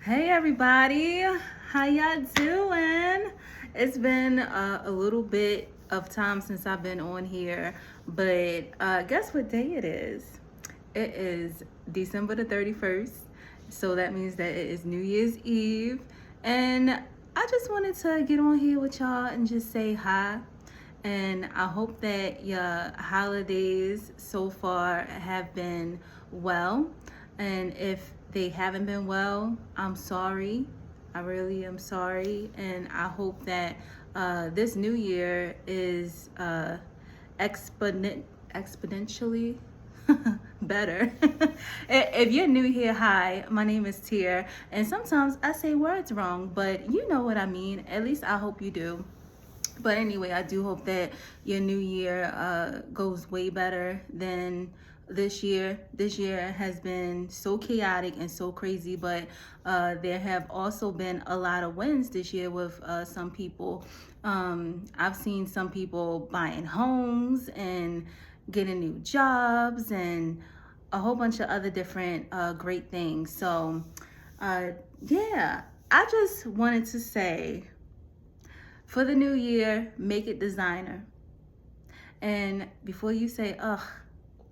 Hey everybody, how y'all doing? It's been a little bit of time since I've been on here, but guess what day it is? It is December the 31st, so that means that it is New Year's Eve, and I just wanted to get on here with y'all and just say hi. And I hope that your holidays so far have been well. And if they haven't been well, I'm sorry. I really am sorry. And I hope that this new year is exponentially better. If you're new here, hi, my name is Tier. And sometimes I say words wrong, but you know what I mean. At least I hope you do. But anyway, I do hope that your new year goes way better than this year. This year has been so chaotic and so crazy, but there have also been a lot of wins this year with some people. I've seen some people buying homes and getting new jobs and a whole bunch of other different great things. So, uh, yeah, I just wanted to say for the new year, make it designer. And before you say, ugh,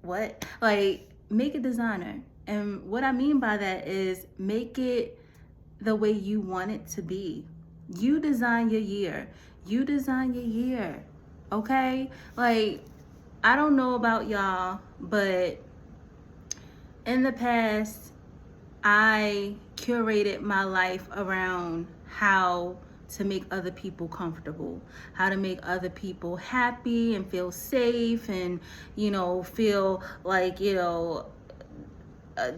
what? Like, make it designer. And what I mean by that is make it the way you want it to be. You design your year. You design your year. Okay? Like, I don't know about y'all, but in the past, I curated my life around how to make other people comfortable, how to make other people happy and feel safe and, feel like,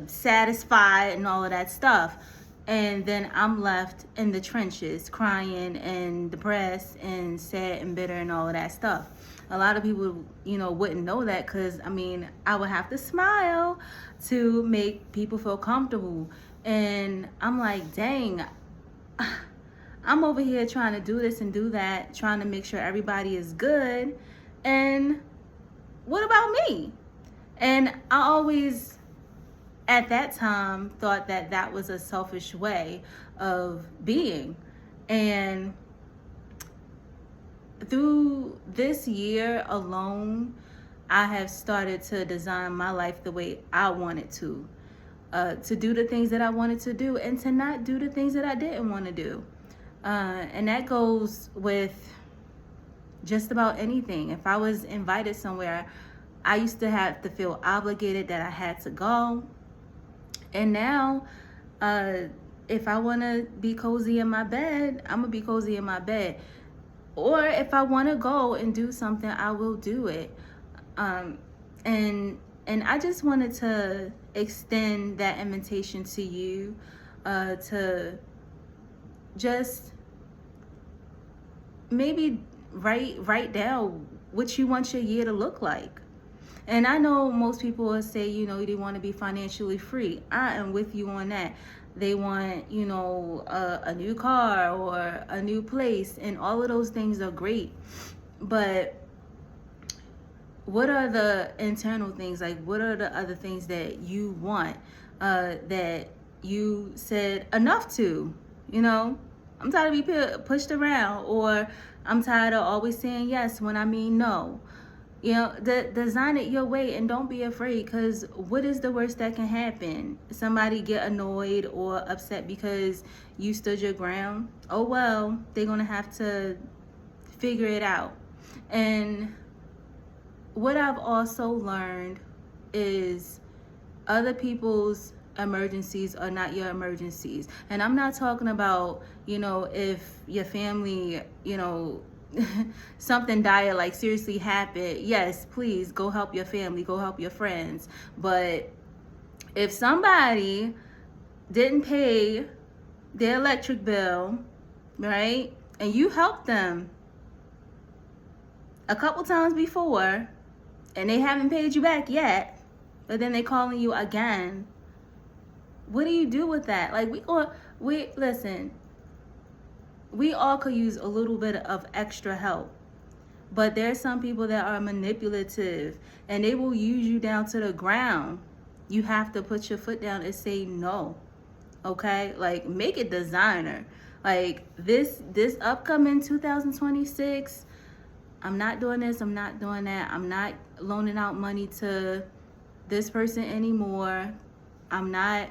satisfied and all of that stuff. And then I'm left in the trenches crying and depressed and sad and bitter and all of that stuff. A lot of people, wouldn't know that because, I would have to smile to make people feel comfortable. And I'm like, dang, I'm over here trying to do this and do that, trying to make sure everybody is good. And what about me? And I always at that time thought that that was a selfish way of being. And through this year alone, I have started to design my life the way I wanted to do the things that I wanted to do and to not do the things that I didn't want to do. And that goes with just about anything. If I was invited somewhere, I used to have to feel obligated that I had to go. And now, if I want to be cozy in my bed, I'm going to be cozy in my bed. Or if I want to go and do something, I will do it. Um, and I just wanted to extend that invitation to you to just maybe write down what you want your year to look like. And I know most people will say, they want to be financially free. I am with you on that. They want, a new car or a new place, and all of those things are great. But what are the internal things? Like, what are the other things that you want that you said enough to? I'm tired of being pushed around, or I'm tired of always saying yes when I mean no. Design it your way and don't be afraid, because what is the worst that can happen? Somebody get annoyed or upset because you stood your ground? Oh well, they're gonna have to figure it out. And what I've also learned is other people's emergencies are not your emergencies. And I'm not talking about, if your family, something dire like seriously happened. Yes, please go help your family, go help your friends. But if somebody didn't pay their electric bill, right, and you helped them a couple times before and they haven't paid you back yet, but then they calling you again, what do you do with that? Like, we listen, we all could use a little bit of extra help. But there's some people that are manipulative and they will use you down to the ground. You have to put your foot down and say no. okay? Like, make it designer. Like, this upcoming 2026, I'm not doing this, I'm not doing that. I'm not loaning out money to this person anymore. I'm not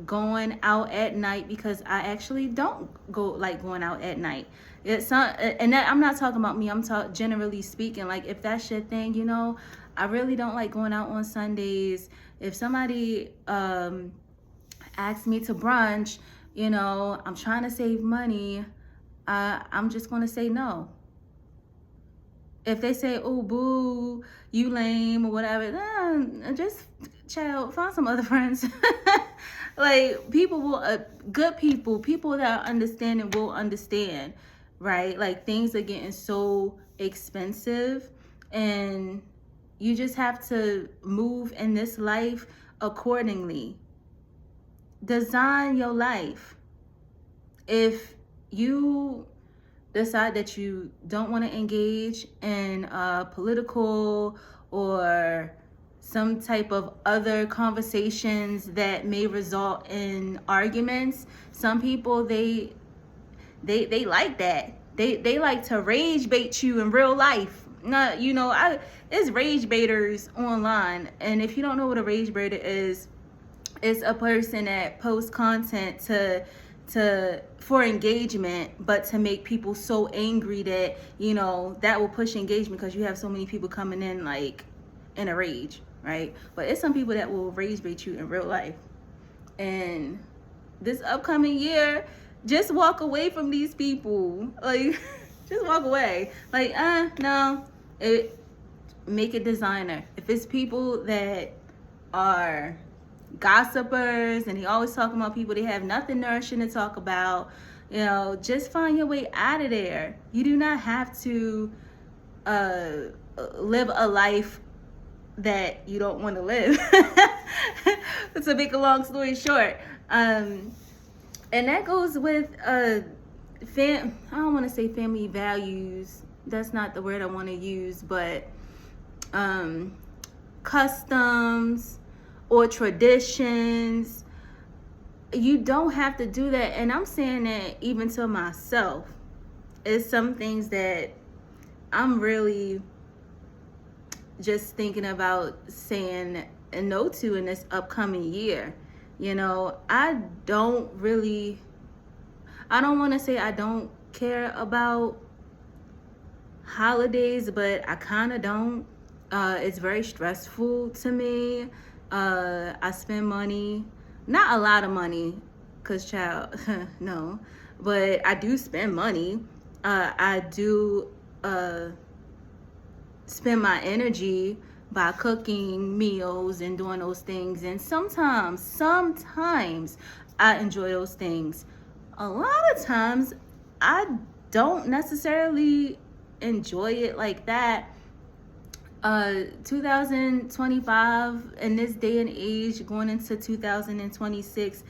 going out at night, because I actually don't go like going out at night. It's not, and that, I'm not talking about me. I'm talking generally speaking. Like, if that's your thing, you know, I really don't like going out on Sundays. If somebody asks me to brunch, you know, I'm trying to save money, I'm just gonna say no. If they say, "Oh, boo, you lame," or whatever, just child, find some other friends. Like, people will, good people that are understanding will understand, right? Like, things are getting so expensive, and you just have to move in this life accordingly. Design your life. If you decide that you don't want to engage in political or some type of other conversations that may result in arguments, some people, they like that. They like to rage bait you in real life. Not, you know, it's rage baiters online, and if you don't know what a rage baiter is, it's a person that posts content for engagement, but to make people so angry that, you know, that will push engagement, because you have so many people coming in like in a rage, right? But it's some people that will rage bait you in real life. And this upcoming year, just walk away from these people. Like, just walk away. Like, no. Make it designer. If it's people that are gossipers and he always talking about people, they have nothing nourishing to talk about, you know, just find your way out of there. You do not have to live a life that you don't want to live. To make a long story short, and that goes with I don't want to say family values, that's not the word I want to use, but customs or traditions. You don't have to do that. And I'm saying that even to myself. It's some things that I'm really just thinking about saying no to in this upcoming year. You know, I don't want to say I don't care about holidays, but I kind of don't. It's very stressful to me. I spend money, not a lot of money, cause child, no, but I do spend money. I do spend my energy by cooking meals and doing those things, and sometimes I enjoy those things. A lot of times I don't necessarily enjoy it like that. 2025, in this day and age, going into 2026,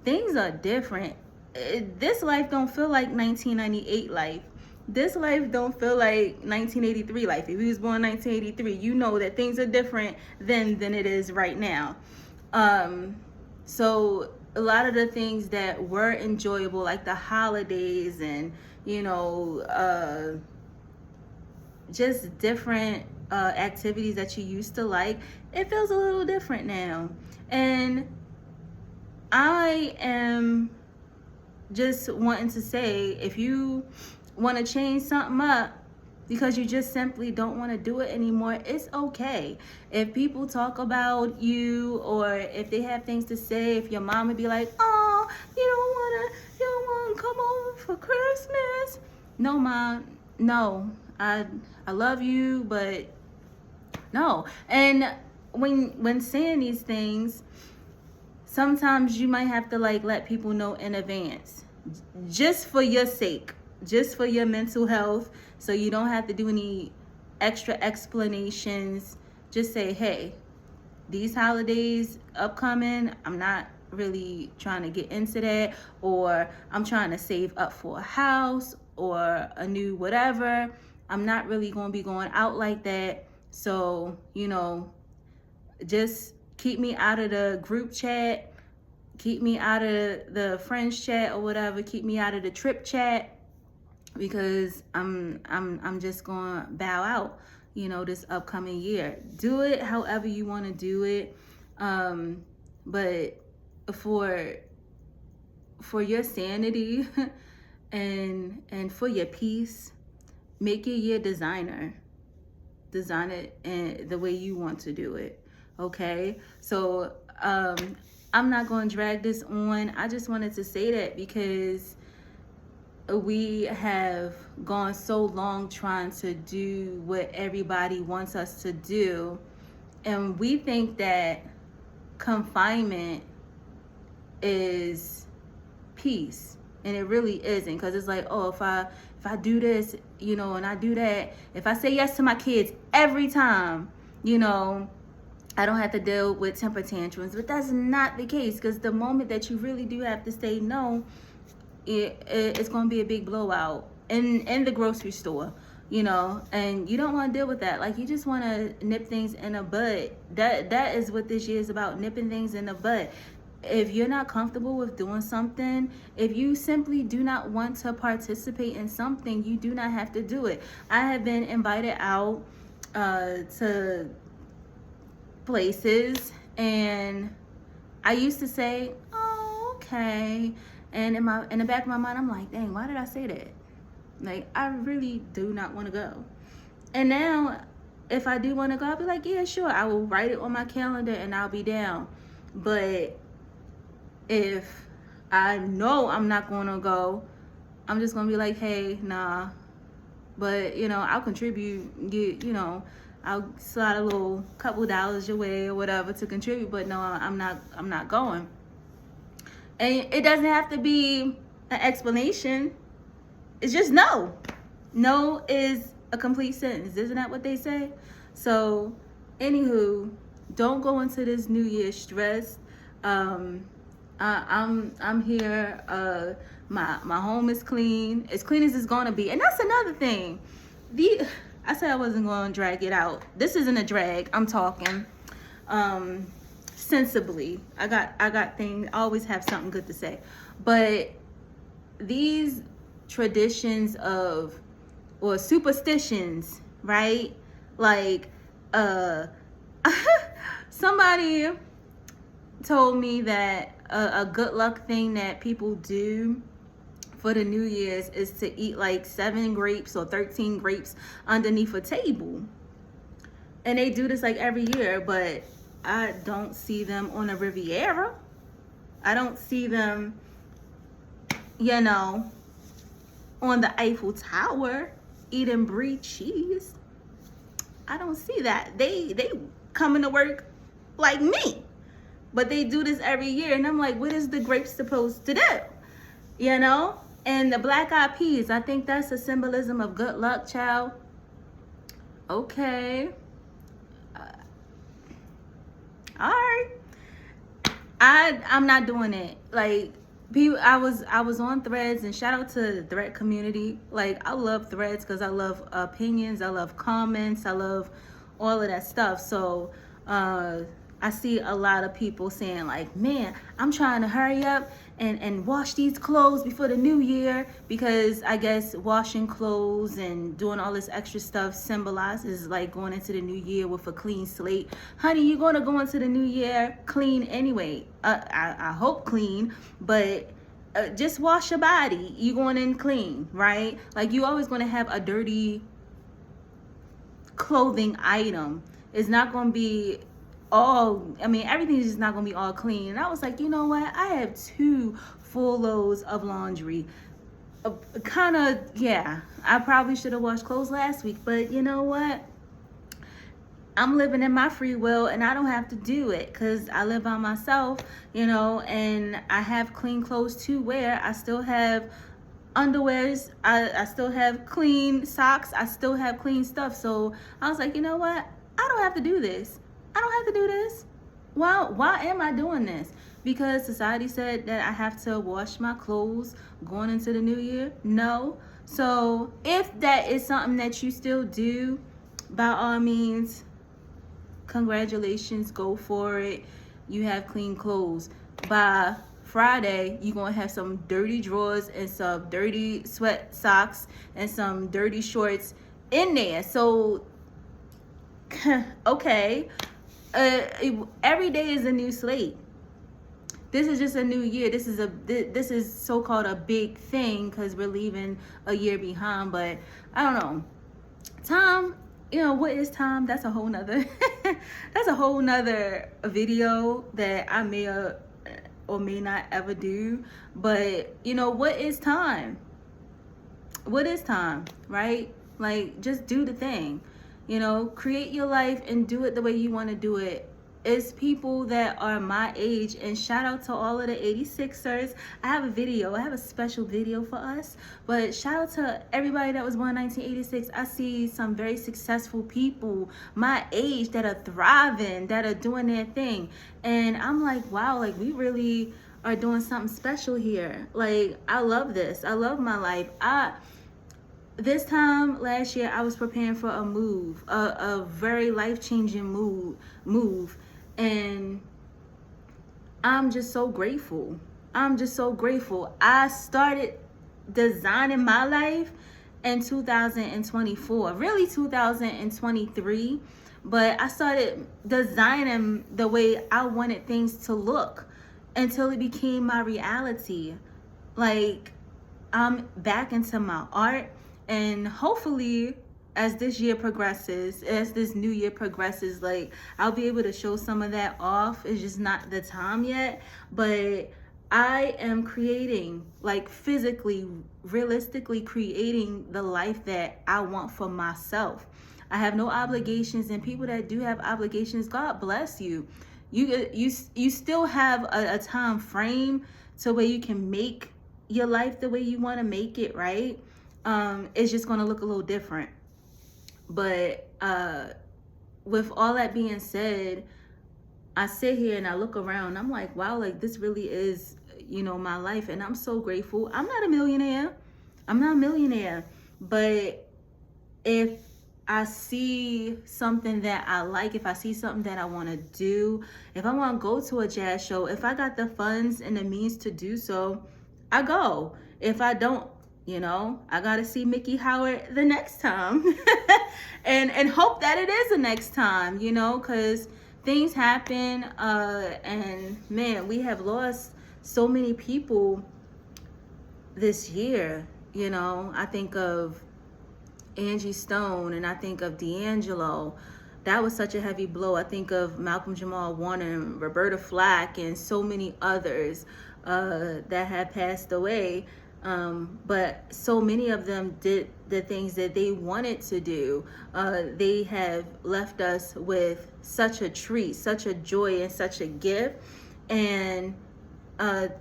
things are different. This life don't feel like 1998 life. This life don't feel like 1983 life. If you was born 1983, you know that things are different than it is right now. So a lot of the things that were enjoyable, like the holidays and, you know, just different activities that you used to like, it feels a little different now. And I am just wanting to say, if you want to change something up because you just simply don't want to do it anymore, it's okay. If people talk about you, or if they have things to say, if your mom would be like, "Oh, you don't want to come over for Christmas." No, Mom, no. I love you, but no. And when saying these things, sometimes you might have to like let people know in advance, just for your sake, just for your mental health, so you don't have to do any extra explanations. Just say, hey, these holidays upcoming, I'm not really trying to get into that, or I'm trying to save up for a house or a new whatever. I'm not really going to be going out like that. So, you know, just keep me out of the group chat. Keep me out of the friends chat or whatever. Keep me out of the trip chat, because I'm just going to bow out, this upcoming year. Do it however you want to do it. But for your sanity and for your peace, make your year designer. Design it in the way you want to do it. Okay? So I'm not going to drag this on. I just wanted to say that because we have gone so long trying to do what everybody wants us to do, and we think that confinement is peace, and it really isn't. Because it's like, oh, if I do this, and I do that, if I say yes to my kids every time, I don't have to deal with temper tantrums. But that's not the case, because the moment that you really do have to say no, it's going to be a big blowout in the grocery store, and you don't want to deal with that. Like, you just want to nip things in the bud. That is what this year is about, nipping things in the bud. If you're not comfortable with doing something, if you simply do not want to participate in something, you do not have to do it. I have been invited out to places, and I used to say, oh, okay. And in the back of my mind, I'm like, dang, why did I say that? Like, I really do not want to go. And now, if I do want to go, I'll be like, yeah, sure. I will write it on my calendar and I'll be down. But if I know I'm not going to go, I'm just going to be like, hey, nah. But, I'll contribute, I'll slide a little couple dollars your way or whatever to contribute. But no, I'm not going. And it doesn't have to be an explanation. It's just no. No is a complete sentence. Isn't that what they say? So, anywho, don't go into this new year stressed. I'm here. My home is clean as it's gonna be, and that's another thing. I said I wasn't going to drag it out. This isn't a drag. I'm talking sensibly. I got things. I always have something good to say, but these traditions or superstitions, right? Like, somebody told me that a good luck thing that people do for the New Year's is to eat like 7 grapes or 13 grapes underneath a table. And they do this like every year, but I don't see them on a Riviera. I don't see them, on the Eiffel Tower eating brie cheese. I don't see that. They coming to work like me, but they do this every year, and I'm like, what is the grapes supposed to do? And the black eyed peas, I think that's a symbolism of good luck, child. Okay. All right. I'm not doing it. Like, I was on Threads, and shout out to the Thread community. Like, I love Threads because I love opinions, I love comments, I love all of that stuff. So I see a lot of people saying like, man, I'm trying to hurry up and wash these clothes before the new year, because I guess washing clothes and doing all this extra stuff symbolizes like going into the new year with a clean slate. Honey, you're going to go into the new year clean anyway. I hope clean, but just wash your body. You're going in clean, right? Like, you always going to have a dirty clothing item. It's not going to be everything is just not gonna be all clean. And I was like, you know what? I have 2 full loads of laundry. I probably should have washed clothes last week, but you know what? I'm living in my free will, and I don't have to do it because I live by myself, and I have clean clothes to wear. I still have underwears. I still have clean socks. I still have clean stuff. So I was like, you know what? I don't have to do this. I don't have to do this. Why am I doing this? Because society said that I have to wash my clothes going into the new year? No. So if that is something that you still do, by all means, congratulations, go for it. You have clean clothes. by Friday, you're going to have some dirty drawers and some dirty sweat socks and some dirty shorts in there. So, okay, every day is a new slate. This is just a new year. This is so-called a big thing because we're leaving a year behind. But I don't know. Time, what is time? That's a whole nother that's a whole nother video that I may or may not ever do. But what is time? What is time, right? Like, just do the thing. Create your life and do it the way you want to do it. It's people that are my age, and shout out to all of the 86ers. I have a special video for us, but shout out to everybody that was born in 1986. I see some very successful people my age that are thriving, that are doing their thing, and I'm like, wow, like, we really are doing something special here. Like, I love this. I love my life. This time last year, I was preparing for a move, a very life-changing move. And I'm just so grateful. I started designing my life in 2024, really 2023. But I started designing the way I wanted things to look until it became my reality. Like, I'm back into my art. And hopefully, as this year progresses, as this new year progresses, like, I'll be able to show some of that off. It's just not the time yet. But I am creating, like, physically, realistically creating the life that I want for myself. I have no obligations, and people that do have obligations, God bless you. You still have a time frame to where you can make your life the way you want to make it, right? It's just going to look a little different. But with all that being said, I sit here and I look around. I'm like, wow, like, this really is, my life. And I'm so grateful. I'm not a millionaire. But if I see something that I like, if I see something that I want to do, if I want to go to a jazz show, if I got the funds and the means to do so, I go. If I don't, I got to see Mickey Howard the next time and hope that it is the next time, because things happen. And man, we have lost so many people this year. I think of Angie Stone, and I think of D'Angelo. That was such a heavy blow. I think of Malcolm Jamal Warner and Roberta Flack and so many others that had passed away. But so many of them did the things that they wanted to do. They have left us with such a treat, such a joy, and such a gift. And that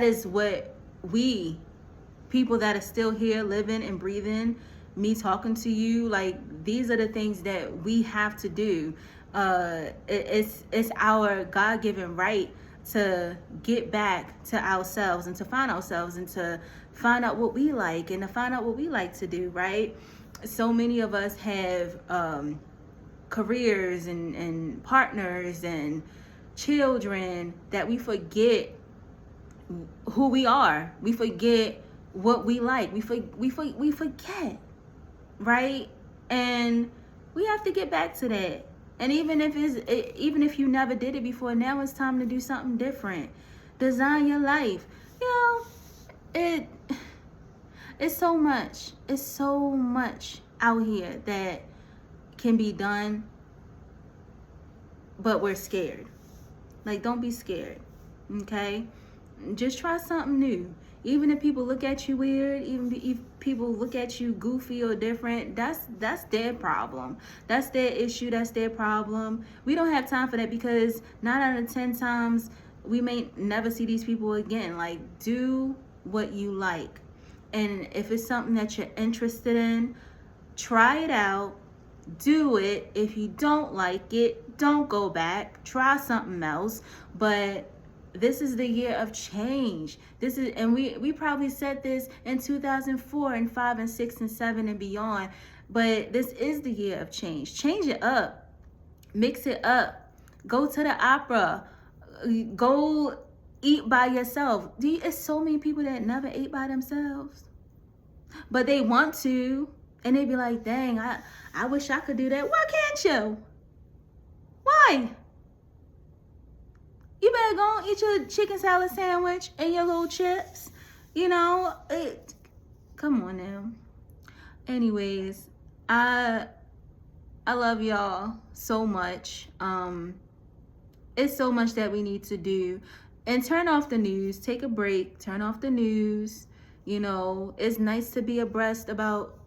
is what we, people that are still here living and breathing, me talking to you, like, these are the things that we have to do. It's our God-given right to get back to ourselves and to find ourselves and to find out what we like and to find out what we like to do, right? So many of us have careers and partners and children that we forget who we are. We forget what we like. We forget, right? And we have to get back to that. And even if you never did it before, now it's time to do something different. Design your life. It's so much out here that can be done, but we're scared. Like, don't be scared, okay? Just try something new. Even if people look at you weird, even if people look at you goofy or different, that's their problem. That's their issue. That's their problem. We don't have time for that, because 9 out of 10 times we may never see these people again. Like, do what you like. And if it's something that you're interested in, try it out. Do it. If you don't like it, don't go back. Try something else. But this is the year of change. And we probably said this in 2004 and 5 and 6 and 7 and beyond, but this is the year of change. Change it up, mix it up, go to the opera, Go eat by yourself. It's so many people that never ate by themselves, but they want to, and they be like, dang, I wish I could do that. Why can't you? Why? You better go and eat your chicken salad sandwich and your little chips. Come on now. Anyways, I love y'all so much. It's so much that we need to do. And turn off the news. Take a break. Turn off the news. It's nice to be abreast about,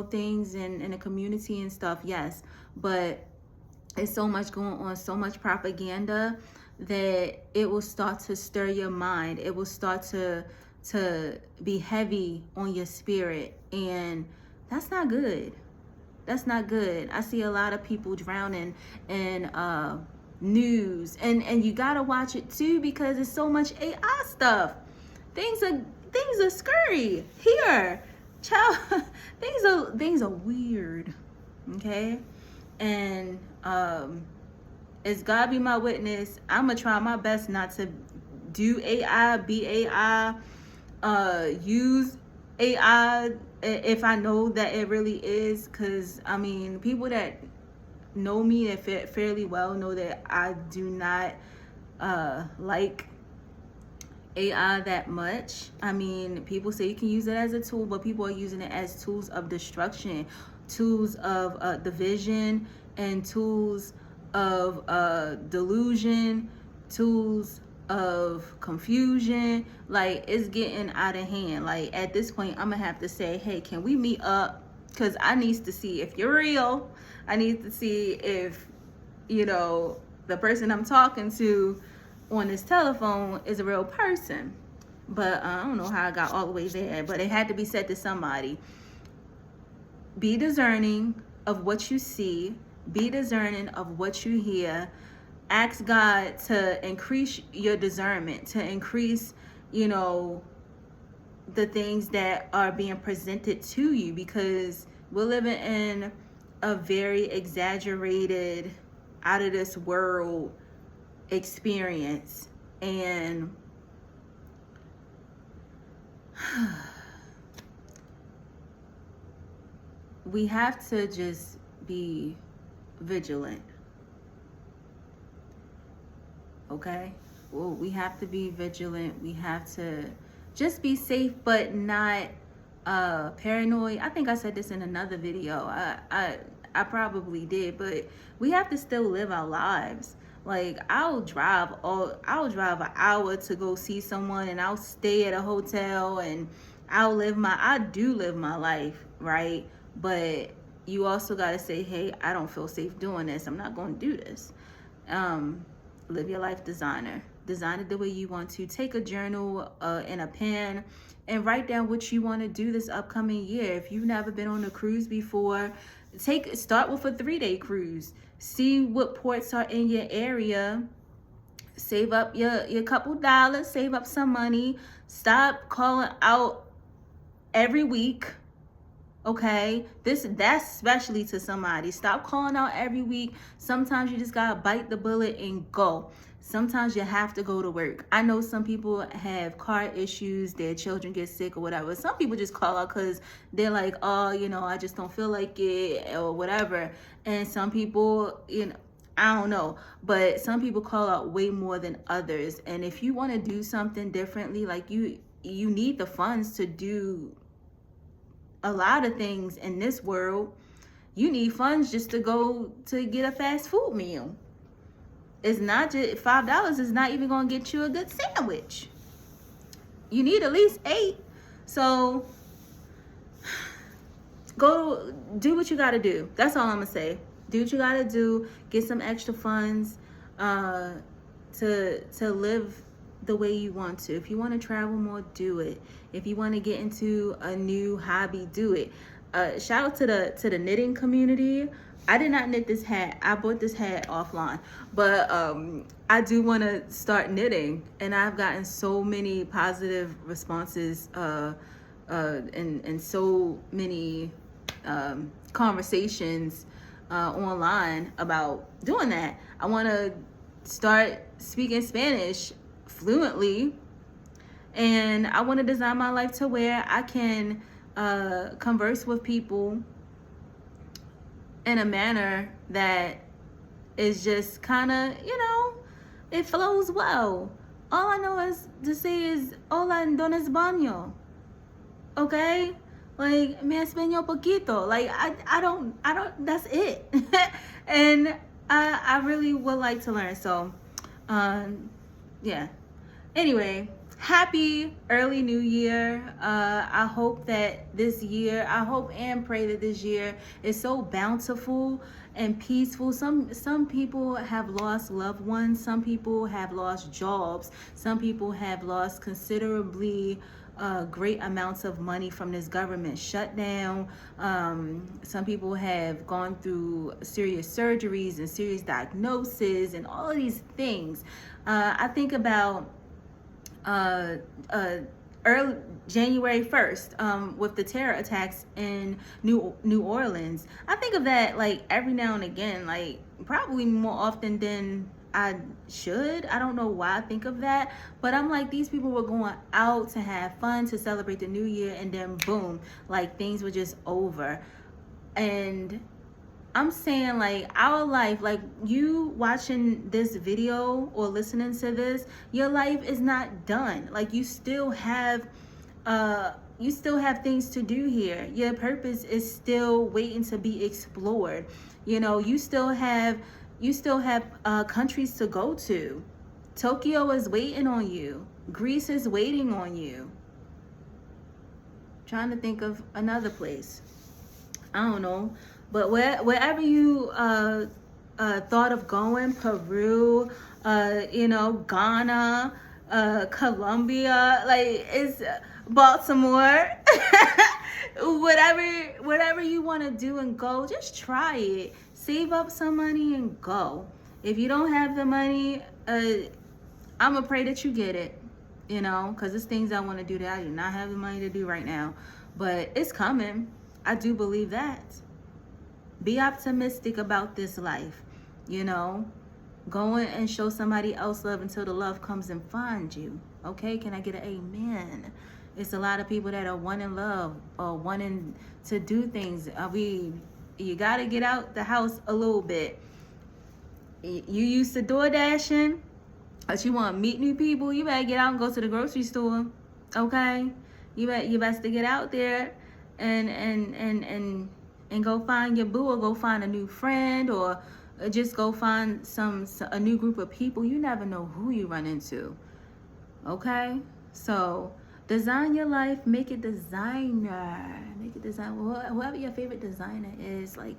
things in the community and stuff. Yes. But it's so much going on, so much propaganda that it will start to stir your mind. It will start to be heavy on your spirit. And that's not good. That's not good. I see a lot of people drowning in news, and you gotta watch it too, because it's so much AI stuff. Things are scary here, child. things are weird. Okay. And as God be my witness, I'm gonna try my best not to do AI, be AI, use AI if I know that it really is. Because people that know me fairly well know that I do not like AI that much. People say you can use it as a tool, but people are using it as tools of destruction, tools of division, and tools of delusion, tools of confusion. Like, it's getting out of hand. Like, at this point, I'm gonna have to say, hey, can we meet up? Because I need to see if you're real. I need to see if, the person I'm talking to on this telephone is a real person. But I don't know how I got all the way there, but it had to be said to somebody. Be discerning of what you see. Be discerning of what you hear. Ask God to increase your discernment, to increase, the things that are being presented to you, because we're living in a very exaggerated, out of this world experience. And we have to just be vigilant. Okay? Well, we have to be vigilant. We have to just be safe, but not paranoid. I think I said this in another video. I probably did, but we have to still live our lives. Like, I'll drive an hour to go see someone, and I'll stay at a hotel, and I do live my life, right? But you also got to say, hey, I don't feel safe doing this. I'm not going to do this. Live your life designer. Design it the way you want to. Take a journal and a pen and write down what you want to do this upcoming year. If you've never been on a cruise before, start with a 3-day cruise. See what ports are in your area. Save up your couple dollars. Save up some money. Stop calling out every week. Okay, that's especially to somebody. Stop calling out every week. Sometimes you just gotta bite the bullet and go. Sometimes you have to go to work. I know some people have car issues, their children get sick or whatever. Some people just call out because they're like, oh, I just don't feel like it or whatever. And some people, I don't know, but some people call out way more than others. And if you want to do something differently, like you need the funds to do a lot of things in this world. You need funds just to go to get a fast food meal. It's not just $5 is not even gonna get you a good sandwich. You need at least 8. So do what you gotta do. That's all I'm gonna say. Do what you gotta do. Get some extra funds to live the way you want to. If you want to travel more, do it. If you want to get into a new hobby, do it. Shout out to the knitting community. I did not knit this hat. I bought this hat offline, but I do want to start knitting, and I've gotten so many positive responses and so many conversations online about doing that. I want to start speaking Spanish fluently. And I want to design my life to where I can converse with people in a manner that is just kind of, it flows well. All I know is to say is hola en don baño. Okay? Like, me español poquito. Like, I don't, that's it. And I really would like to learn. So, yeah. Anyway, happy early new year. I hope that this year, I hope and pray that this year is so bountiful and peaceful. Some people have lost loved ones. Some people have lost jobs. Some people have lost considerably great amounts of money from this government shutdown. Some people have gone through serious surgeries and serious diagnoses and all of these things. I think about early January 1st with the terror attacks in New Orleans. I think of that like every now and again, like probably more often than I should. I don't know why I think of that, but I'm like, these people were going out to have fun, to celebrate the new year, and then boom, like things were just over. And I'm saying, like, our life, like you watching this video or listening to this, your life is not done. Like, you still have things to do here. Your purpose is still waiting to be explored. You still have countries to go to. Tokyo is waiting on you. Greece is waiting on you. Trying to think of another place. I don't know. But wherever you thought of going, Peru, Ghana, Colombia, like it's Baltimore, whatever you want to do and go, just try it. Save up some money and go. If you don't have the money, I'm gonna pray that you get it, because there's things I want to do that I do not have the money to do right now. But it's coming. I do believe that. Be optimistic about this life, Go and show somebody else love until the love comes and finds you. Okay, can I get an amen? It's a lot of people that are wanting love or wanting to do things. You got to get out the house a little bit. You used to door dashing, but you want to meet new people, you better get out and go to the grocery store. Okay? You best to get out there and go find your boo, or go find a new friend, or just go find a new group of people. You never know who you run into. Okay? So design your life, make it designer. Make it design. Whoever your favorite designer is, like,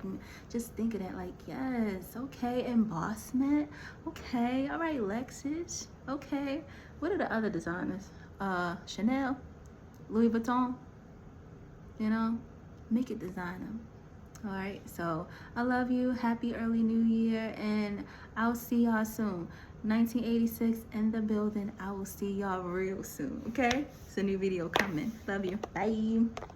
just think of that. Like, yes, okay, embossment. Okay, all right, Lexus. Okay, what are the other designers? Chanel, Louis Vuitton. Make it designer. All right, so I love you. Happy early new year, and I'll see y'all soon. 1986 in the building. I will see y'all real soon. Okay, it's a new video coming. Love you. Bye.